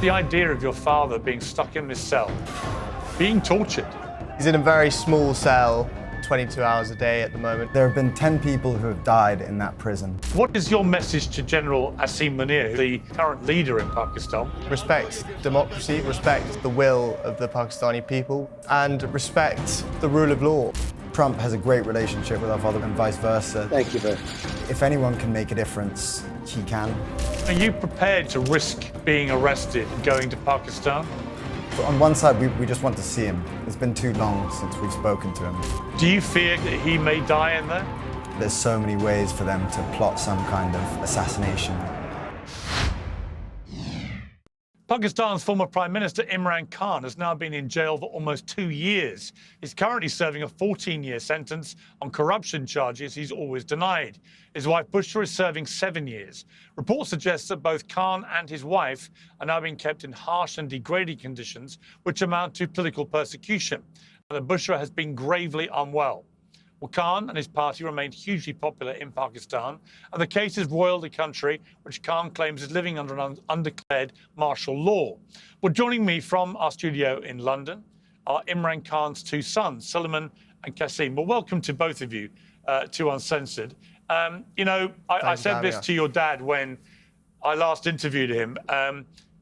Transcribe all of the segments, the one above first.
The idea of your father being stuck in this cell, being tortured. He's in a very small cell, 22 hours a day at the moment. There have been 10 people who have died in that prison. What is your message to General Kasim Suliman, the current leader in Pakistan? Respect democracy, respect the will of the Pakistani people, and respect the rule of law. Trump has a great relationship with our father and vice versa. Thank you, very much. If anyone can make a difference, he can. Are you prepared to risk being arrested and going to Pakistan? So on one side, we just want to see him. It's been too long since we've spoken to him. Do you fear that he may die in there? There's so many ways for them to plot some kind of assassination. Pakistan's former Prime Minister Imran Khan has now been in jail for almost 2 years. He's currently serving a 14-year sentence on corruption charges he's always denied. His wife Bushra is serving 7 years. Reports suggest that both Khan and his wife are now being kept in harsh and degrading conditions, which amount to political persecution, and that Bushra has been gravely unwell. Well, Khan and his party remain hugely popular in Pakistan, and the case has roiled the country, which Khan claims is living under an undeclared martial law. Well, joining me from our studio in London are Imran Khan's two sons, Suliman and Kasim. Well, welcome to both of you to Uncensored. I said this to your dad when I last interviewed him.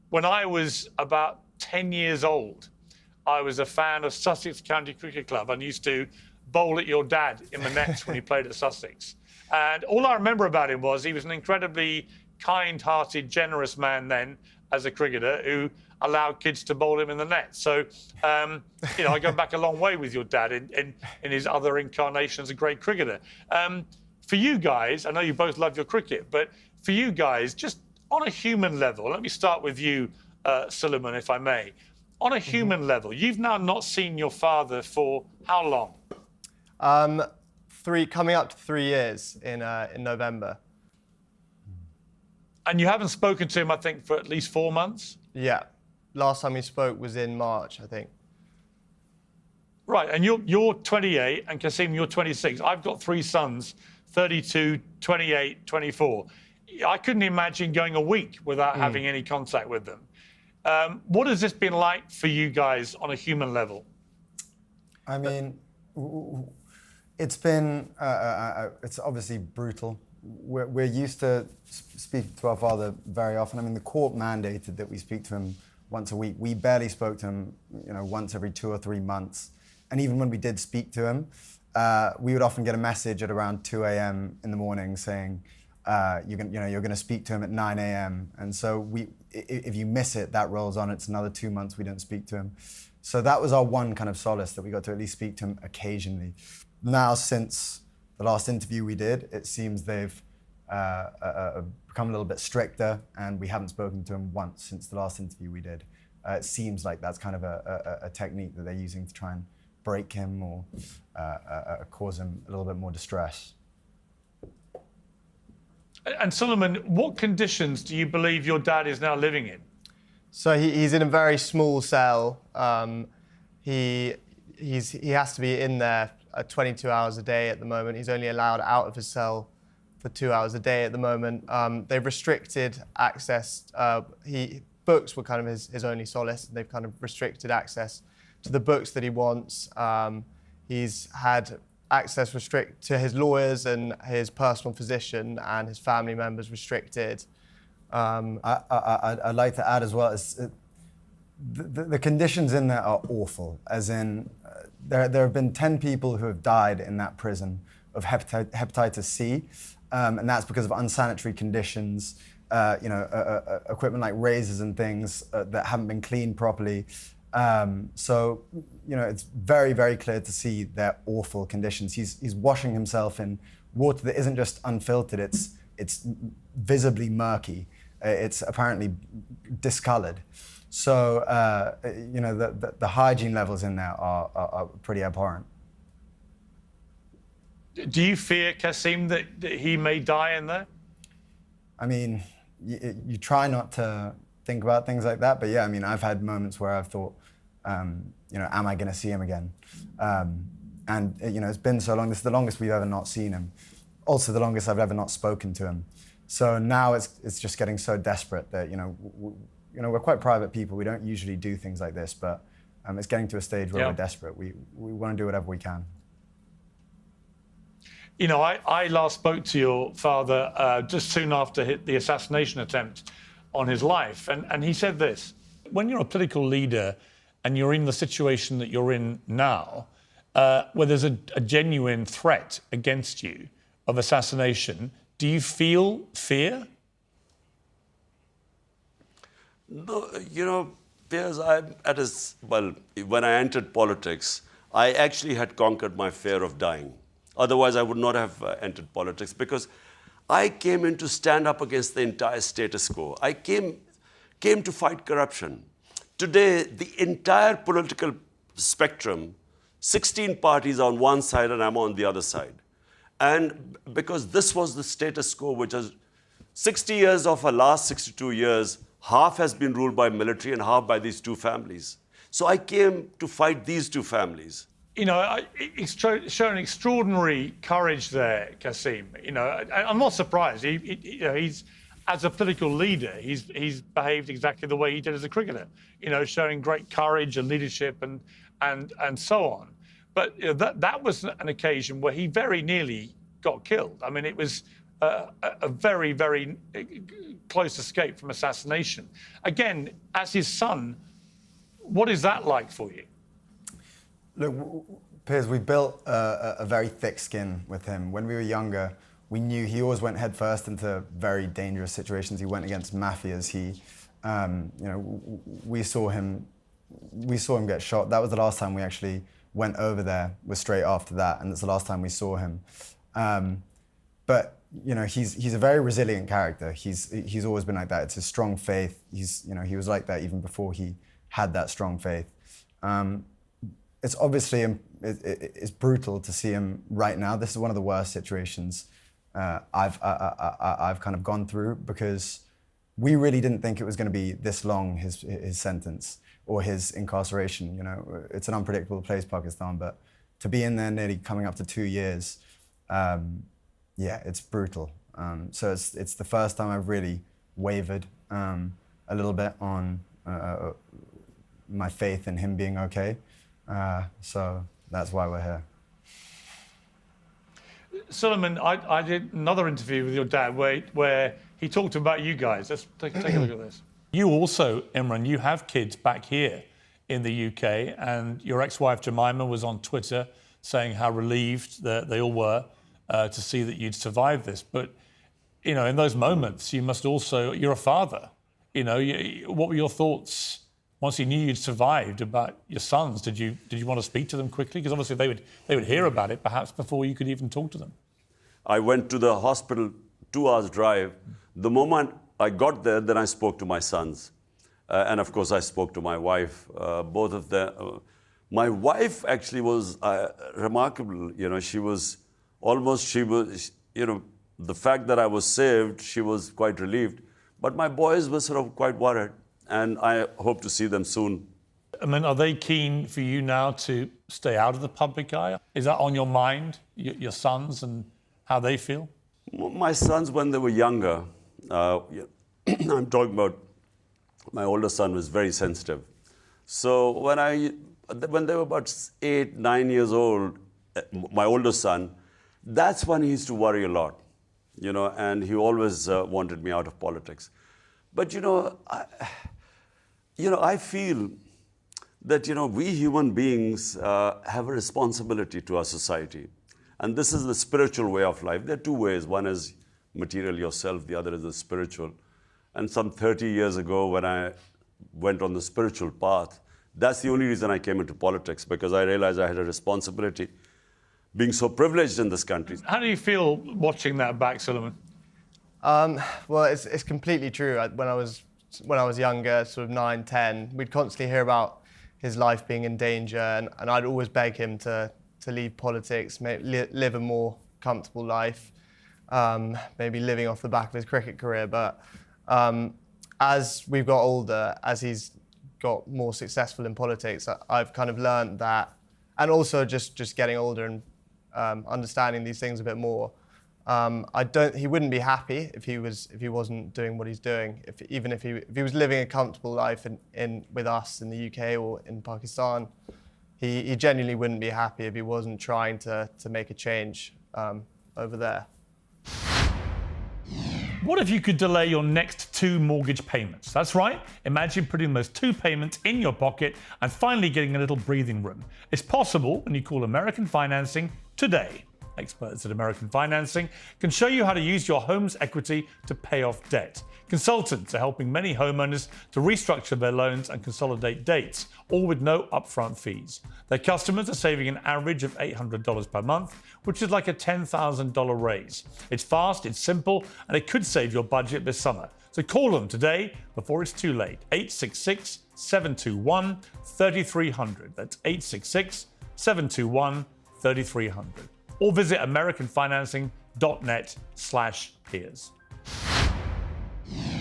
When I was about 10 years old, I was a fan of Sussex County Cricket Club and used to bowl at your dad in the nets when he played at Sussex. And all I remember about him was he was an incredibly kind-hearted, generous man then as a cricketer who allowed kids to bowl him in the net. So, I go back a long way with your dad in his other incarnations, a great cricketer. For you guys, I know you both love your cricket, but for you guys, just on a human level, let me start with you, Suliman, if I may. On a human level, you've now not seen your father for how long? Coming up to 3 years in November. And you haven't spoken to him, I think, for at least 4 months? Yeah. Last time we spoke was in March, I think. Right, and you're 28, and Kasim, you're 26. I've got three sons, 32, 28, 24. I couldn't imagine going a week without having any contact with them. What has this been like for you guys on a human level? I mean, it's been, it's obviously brutal. We're used to speaking to our father very often. I mean, the court mandated that we speak to him once a week. We barely spoke to him, once every 2 or 3 months. And even when we did speak to him, we would often get a message at around 2 a.m. in the morning saying, you're going to speak to him at 9 a.m. And so if you miss it, that rolls on. It's another 2 months we don't speak to him. So that was our one kind of solace, that we got to at least speak to him occasionally. Now, since the last interview we did, it seems they've become a little bit stricter, and we haven't spoken to him once since the last interview we did. It seems like that's kind of a technique that they're using to try and break him or cause him a little bit more distress. And Suliman, what conditions do you believe your dad is now living in? So he's in a very small cell. He has to be in there 22 hours a day at the moment. He's only allowed out of his cell for 2 hours a day at the moment. They've restricted access. Books were kind of his only solace. They've kind of restricted access to the books that he wants. He's had access to his lawyers and his personal physician, and his family members restricted. I'd like to add as well, the conditions in there are awful, as in there have been 10 people who have died in that prison of hepatitis C, and that's because of unsanitary conditions, equipment like razors and things that haven't been cleaned properly. So, it's very, very clear to see their awful conditions. He's washing himself in water that isn't just unfiltered, it's visibly murky. It's apparently discolored. So, the hygiene levels in there are pretty abhorrent. Do you fear, Kasim, that he may die in there? I mean, you try not to think about things like that, but yeah, I mean, I've had moments where I've thought, am I going to see him again? And it's been so long. This is the longest we've ever not seen him. Also, the longest I've ever not spoken to him. So now it's just getting so desperate that we're quite private people. We don't usually do things like this, but it's getting to a stage where we're desperate. We want to do whatever we can. You know, I last spoke to your father just soon after the assassination attempt on his life, and he said this: when you're a political leader and you're in the situation that you're in now, where there's a genuine threat against you of assassination, do you feel fear? No, Piers, when I entered politics, I actually had conquered my fear of dying. Otherwise, I would not have entered politics, because I came in to stand up against the entire status quo. I came to fight corruption. Today, the entire political spectrum, 16 parties on one side and I'm on the other side. And because this was the status quo, which is 60 years of our last 62 years, half has been ruled by military and half by these two families. So I came to fight these two families. You know, he's shown extraordinary courage there, Kasim. You know, I'm not surprised. He's as a political leader, he's behaved exactly the way he did as a cricketer. You know, showing great courage and leadership and so on. But that was an occasion where he very nearly got killed. I mean, it was a very, very close escape from assassination. Again, as his son, what is that like for you? Look, Piers, we built a very thick skin with him. When we were younger, we knew he always went headfirst into very dangerous situations. He went against mafias. We saw him get shot. That was the last time we actually went over there. Was straight after that, and it's the last time we saw him. But he's a very resilient character. He's always been like that. It's his strong faith. He was like that even before he had that strong faith. It's obviously it's brutal to see him right now. This is one of the worst situations I've kind of gone through, because we really didn't think it was going to be this long, his sentence or his incarceration. It's an unpredictable place, Pakistan, but to be in there nearly coming up to 2 years, it's brutal. So it's the first time I've really wavered a little bit on my faith in him being okay. So that's why we're here. Suliman, I did another interview with your dad where he talked about you guys. Let's take a look at this. You also, Imran, you have kids back here in the UK, and your ex-wife Jemima was on Twitter saying how relieved that they all were to see that you'd survived this. But, in those moments, you must also, you're a father. What were your thoughts once you knew you'd survived about your sons? Did you want to speak to them quickly? Because obviously they would hear about it perhaps before you could even talk to them. I went to the hospital, 2 hours drive. The moment I got there, then I spoke to my sons. And of course, I spoke to my wife, both of them. My wife actually was remarkable. The fact that I was saved, she was quite relieved. But my boys were sort of quite worried. And I hope to see them soon. I mean, are they keen for you now to stay out of the public eye? Is that on your mind, your sons, and how they feel? My sons, when they were younger, I'm talking about my older son was very sensitive. So when they were about 8, 9 years old, my older son, that's when he used to worry a lot, and he always wanted me out of politics. But, I feel that, we human beings have a responsibility to our society. And this is the spiritual way of life. There are two ways. One is material yourself. The other is the spiritual. And some 30 years ago, when I went on the spiritual path, that's the only reason I came into politics, because I realized I had a responsibility being so privileged in this country. How do you feel watching that back, Suliman? Well, it's completely true. When I was younger, sort of 9, 10, we'd constantly hear about his life being in danger, and I'd always beg him to leave politics, live a more comfortable life, maybe living off the back of his cricket career. But as we've got older, as he's got more successful in politics, I've kind of learned that, and also just getting older and understanding these things a bit more, He wouldn't be happy if he wasn't doing what he's doing. Even if he was living a comfortable life with us in the UK or in Pakistan, he genuinely wouldn't be happy if he wasn't trying to make a change over there. What if you could delay your next 2 mortgage payments? That's right. Imagine putting those 2 payments in your pocket and finally getting a little breathing room. It's possible when you call American Financing today. Experts at American Financing can show you how to use your home's equity to pay off debt. Consultants are helping many homeowners to restructure their loans and consolidate dates, all with no upfront fees. Their customers are saving an average of $800 per month, which is like a $10,000 raise. It's fast, it's simple, and it could save your budget this summer. So call them today before it's too late. 866-721-3300. That's 866-721-3300. Or visit americanfinancing.net/peers.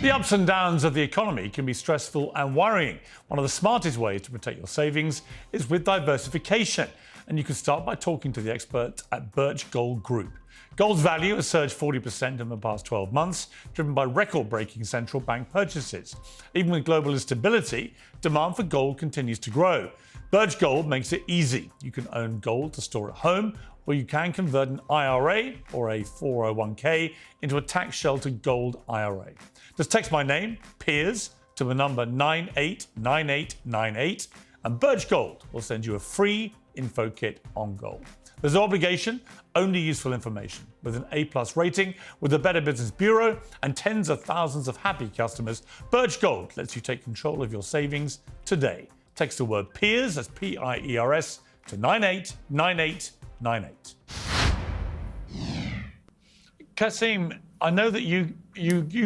The ups and downs of the economy can be stressful and worrying. One of the smartest ways to protect your savings is with diversification. And you can start by talking to the experts at Birch Gold Group. Gold's value has surged 40% in the past 12 months, driven by record-breaking central bank purchases. Even with global instability, demand for gold continues to grow. Birch Gold makes it easy. You can own gold to store at home, or you can convert an IRA or a 401k into a tax-sheltered gold IRA. Just text my name, Piers, to the number 989898, and Birch Gold will send you a free info kit on gold. There's no obligation, only useful information. With an A+ rating with the Better Business Bureau and tens of thousands of happy customers, Birch Gold lets you take control of your savings today. Text the word Piers, that's P-I-E-R-S, to 989898. Kasim, I know that you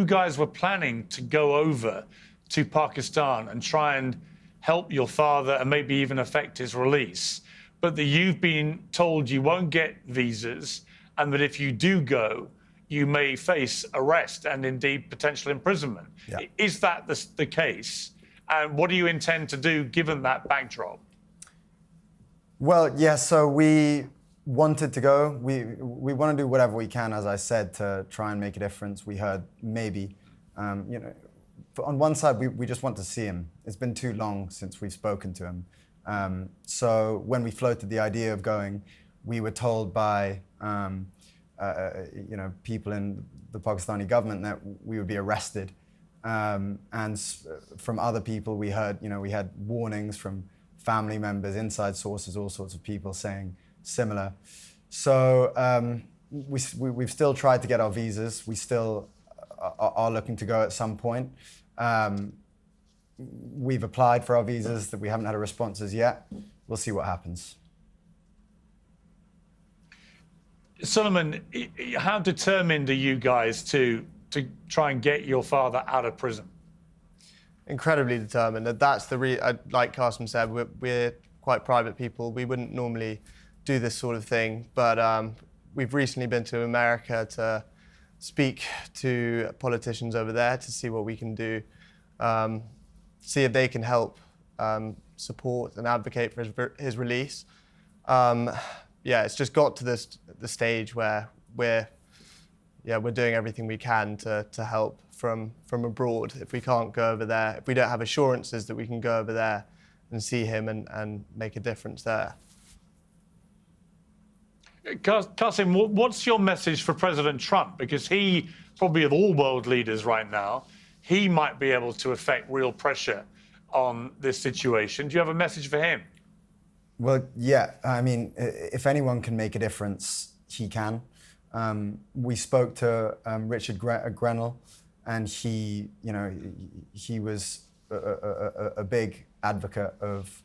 guys were planning to go over to Pakistan and try and help your father and maybe even affect his release, but that you've been told you won't get visas and that if you do go, you may face arrest and indeed potential imprisonment. Yeah. Is that the case? And what do you intend to do given that backdrop? Well, yeah, so we wanted to go. We want to do whatever we can, as I said, to try and make a difference. We heard maybe, on one side, we just want to see him. It's been too long since we've spoken to him. So when we floated the idea of going, we were told by people in the Pakistani government that we would be arrested. And from other people, we heard, we had warnings from family members, inside sources, all sorts of people saying similar. So we've still tried to get our visas. We still are looking to go at some point. We've applied for our visas, that we haven't had a response as yet. We'll see what happens. Suliman, how determined are you guys to try and get your father out of prison? Incredibly determined. That's like Kasim said, we're quite private people. We wouldn't normally do this sort of thing, but we've recently been to America to speak to politicians over there to see what we can do, see if they can help support and advocate for his release. It's just got to the stage where we're doing everything we can to help from abroad. If we can't go over there, if we don't have assurances that we can go over there and see him and make a difference there. Kasim, what's your message for President Trump? Because he, probably of all world leaders right now, he might be able to affect real pressure on this situation. Do you have a message for him? Well, yeah. I mean, if anyone can make a difference, he can. We spoke to Richard Grenell, and he was a big advocate of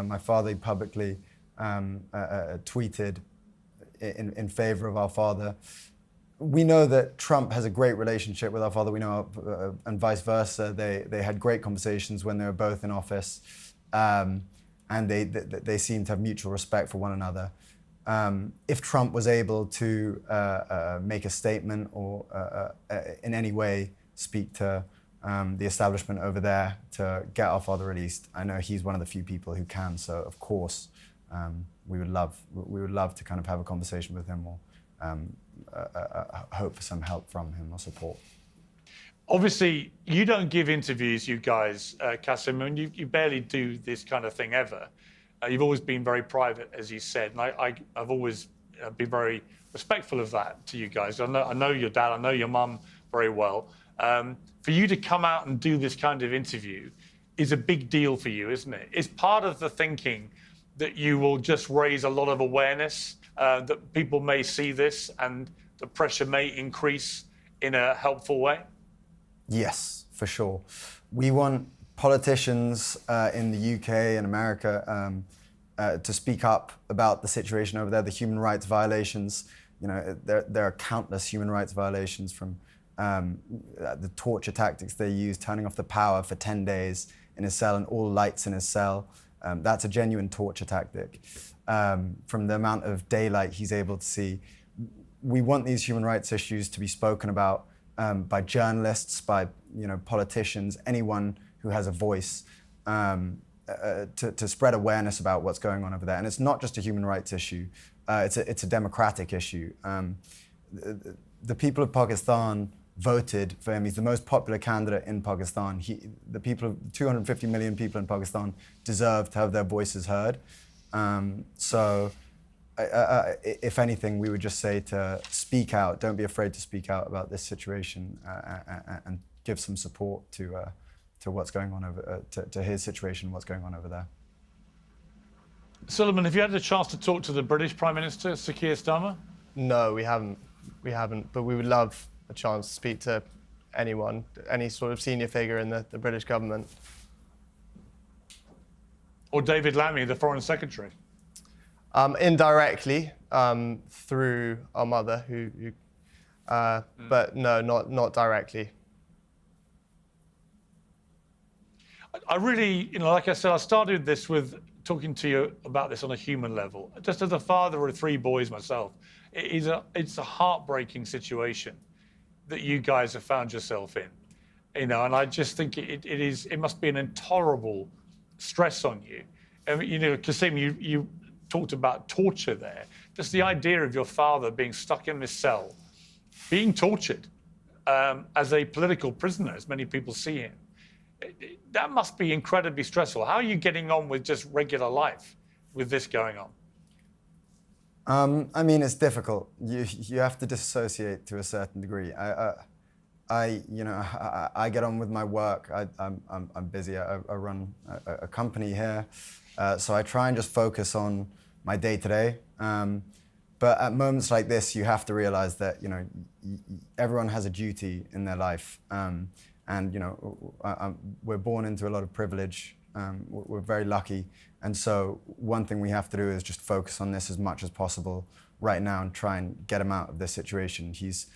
my father. He publicly tweeted in favor of our father. We know that Trump has a great relationship with our father. We know, and vice versa. They had great conversations when they were both in office, and they seem to have mutual respect for one another. If Trump was able to make a statement or in any way speak to the establishment over there to get our father released, I know he's one of the few people who can. So of course, we would love to kind of have a conversation with him or hope for some help from him or support. Obviously, you don't give interviews, you guys, Kasim, and you barely do this kind of thing ever. You've always been very private, as you said, and I've always been very respectful of that to you guys. I know your dad, I know your mum very well. For you to come out and do this kind of interview is a big deal for you, isn't it? Is part of the thinking that you will just raise a lot of awareness, that people may see this and the pressure may increase in a helpful way? Yes, for sure. We want politicians in the UK and America to speak up about the situation over there, the human rights violations. You know, there are countless human rights violations, from the torture tactics they use, turning off the power for 10 days in his cell and all lights in his cell. That's a genuine torture tactic. From the amount of daylight he's able to see. We want these human rights issues to be spoken about by journalists, by politicians, anyone who has a voice, to spread awareness about what's going on over there. And it's not just a human rights issue; it's a democratic issue. The people of Pakistan voted for him. He's the most popular candidate in Pakistan. The people of 250 million people in Pakistan deserve to have their voices heard. If anything, we would just say to speak out. Don't be afraid to speak out about this situation and give some support to what's going on to his situation, what's going on over there. Suliman, have you had a chance to talk to the British Prime Minister, Sir Keir Starmer? No, we haven't. But we would love a chance to speak to anyone, any sort of senior figure in the British government. Or David Lammy, the Foreign Secretary? Indirectly, through our mother, but no, not directly. I really, like I said, I started this with talking to you about this on a human level. Just as a father of 3 boys myself, it's a heartbreaking situation that you guys have found yourself in. And I just think it must be an intolerable stress on you. I mean, Kasim, you talked about torture there. Just the idea of your father being stuck in this cell, being tortured as a political prisoner, as many people see him. That must be incredibly stressful. How are you getting on with just regular life with this going on? I mean, it's difficult. You have to dissociate to a certain degree. I get on with my work. I'm busy. I run a company here, so I try and just focus on my day-to-day. But at moments like this, you have to realize that everyone has a duty in their life, and we're born into a lot of privilege. We're very lucky, and so one thing we have to do is just focus on this as much as possible right now and try and get him out of this situation. He's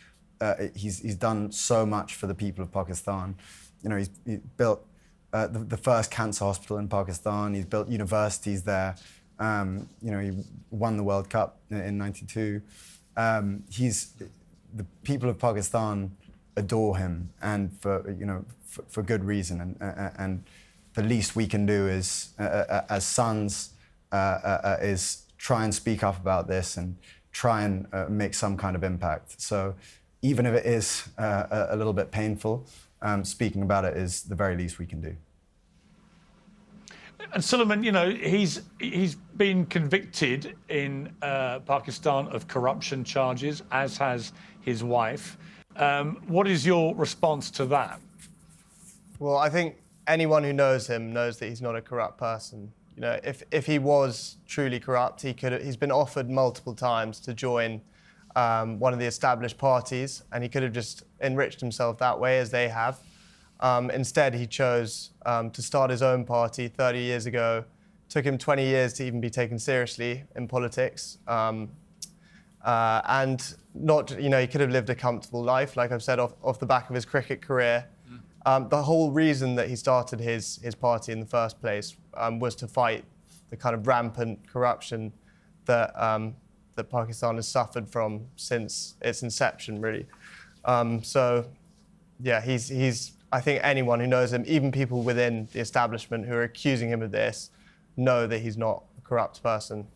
done so much for the people of Pakistan. He's built the first cancer hospital in Pakistan. He's built universities there. He won the World Cup in '92. The people of Pakistan adore him, and for good reason. And the least we can do is, as sons, is try and speak up about this and try and make some kind of impact. So even if it is a little bit painful, speaking about it is the very least we can do. And Suliman, he's been convicted in Pakistan of corruption charges, as has his wife. What is your response to that? Well, I think anyone who knows him knows that he's not a corrupt person. If he was truly corrupt, he's been offered multiple times to join one of the established parties, and he could have just enriched himself that way, as they have. Instead, he chose to start his own party 30 years ago. Took him 20 years to even be taken seriously in politics. And he could have lived a comfortable life, like I've said, off the back of his cricket career. The whole reason that he started his party in the first place was to fight the kind of rampant corruption that Pakistan has suffered from since its inception, really. I think anyone who knows him, even people within the establishment who are accusing him of this, know that he's not a corrupt person.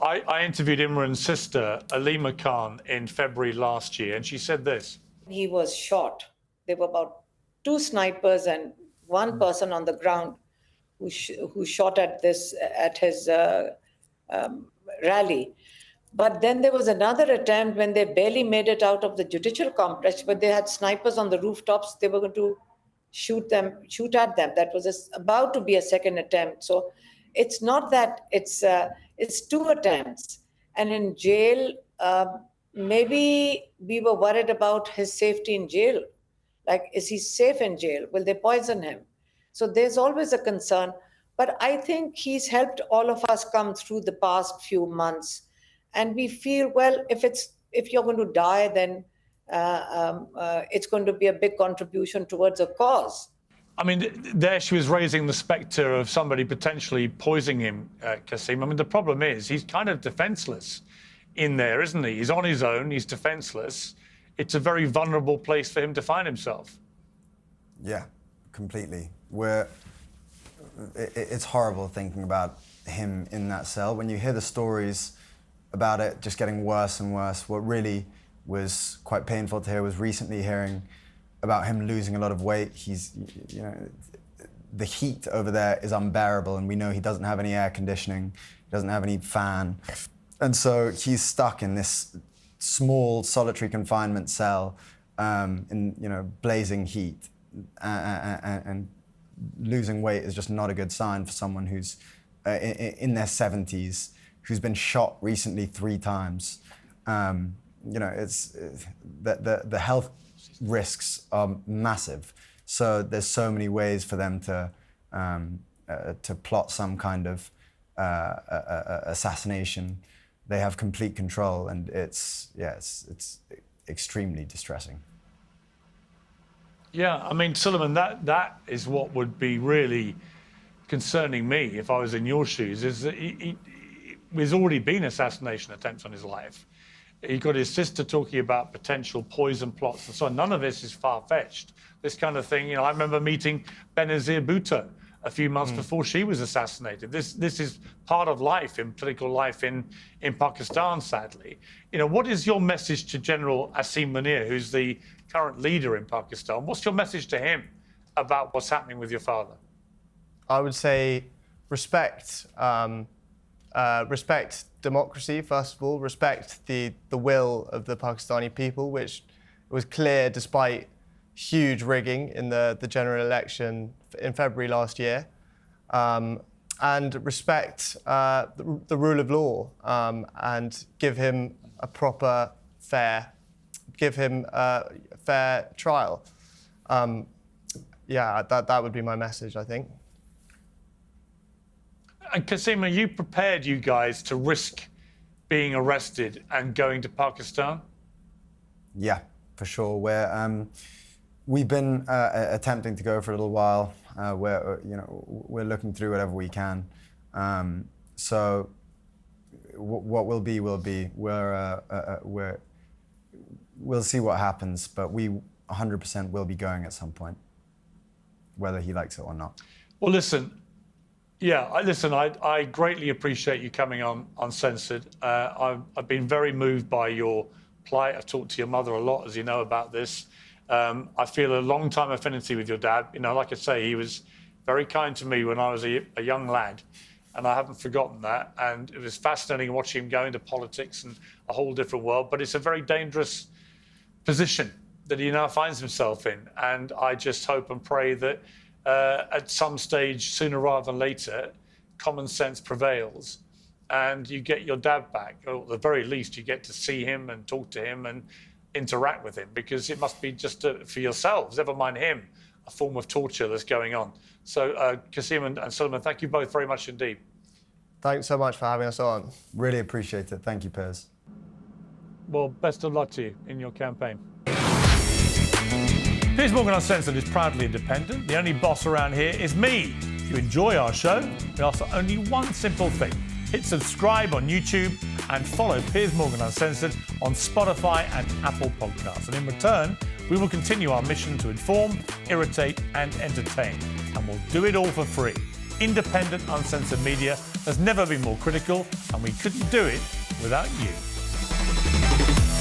I interviewed Imran's sister, Alima Khan, in February last year, and she said this. He was shot. There were about 2 snipers and 1 person on the ground who shot at his rally. But then there was another attempt when they barely made it out of the judicial complex, but they had snipers on the rooftops. They were going to shoot at them. That was about to be a second attempt. So it's not that it's 2 attempts. And in jail, maybe we were worried about his safety in jail. Like, is he safe in jail? Will they poison him? So there's always a concern. But I think he's helped all of us come through the past few months. And we feel, well, if you're going to die, then it's going to be a big contribution towards a cause. I mean, there she was raising the spectre of somebody potentially poisoning him, Kasim. I mean, the problem is he's kind of defenseless in there, isn't he? He's on his own, he's defenseless. It's a very vulnerable place for him to find himself. Yeah, completely. It's horrible thinking about him in that cell. When you hear the stories about it just getting worse and worse, what really was quite painful to hear was recently hearing about him losing a lot of weight. The heat over there is unbearable, and we know he doesn't have any air conditioning, he doesn't have any fan. And so he's stuck in this small solitary confinement cell in blazing heat, and losing weight is just not a good sign for someone who's in their 70s, who's been shot recently 3 times. It's the health risks are massive. So there's so many ways for them to plot some kind of assassination. They have complete control, and it's extremely distressing. Yeah, I mean, Suliman, that is what would be really concerning me if I was in your shoes, is that there's already been assassination attempts on his life. He got his sister talking about potential poison plots and so on. None of this is far-fetched. This kind of thing, I remember meeting Benazir Bhutto a few months before she was assassinated. This is part of life, in political life in Pakistan, sadly. What is your message to General Asim Munir, who's the current leader in Pakistan? What's your message to him about what's happening with your father? I would say respect democracy, first of all, respect the will of the Pakistani people, which was clear despite huge rigging in the general election in February last year, and respect the rule of law, and give him a proper, fair trial. That would be my message, I think. And Kasim, are you prepared, you guys, to risk being arrested and going to Pakistan? Yeah, for sure. We've been attempting to go for a little while. We're looking through whatever we can. So what will be will be. We'll see what happens, but we 100% will be going at some point, whether he likes it or not. Well, listen. Yeah, I greatly appreciate you coming on Uncensored. I've been very moved by your plight. I've talked to your mother a lot, as you know, about this. I feel a long-time affinity with your dad. Like I say, he was very kind to me when I was a young lad, and I haven't forgotten that. And it was fascinating watching him go into politics and a whole different world. But it's a very dangerous position that he now finds himself in. And I just hope and pray that at some stage, sooner rather than later, common sense prevails and you get your dad back, or at the very least you get to see him and talk to him and interact with him, because it must be just for yourselves, never mind him, a form of torture that's going on. So Kasim and Suliman, thank you both very much indeed. Thanks so much for having us on. Really appreciate it. Thank you, Piers. Well, best of luck to you in your campaign. Piers Morgan Uncensored is proudly independent. The only boss around here is me. If you enjoy our show, we ask for only one simple thing. Hit subscribe on YouTube and follow Piers Morgan Uncensored on Spotify and Apple Podcasts. And in return, we will continue our mission to inform, irritate and entertain. And we'll do it all for free. Independent, uncensored media has never been more critical, and we couldn't do it without you.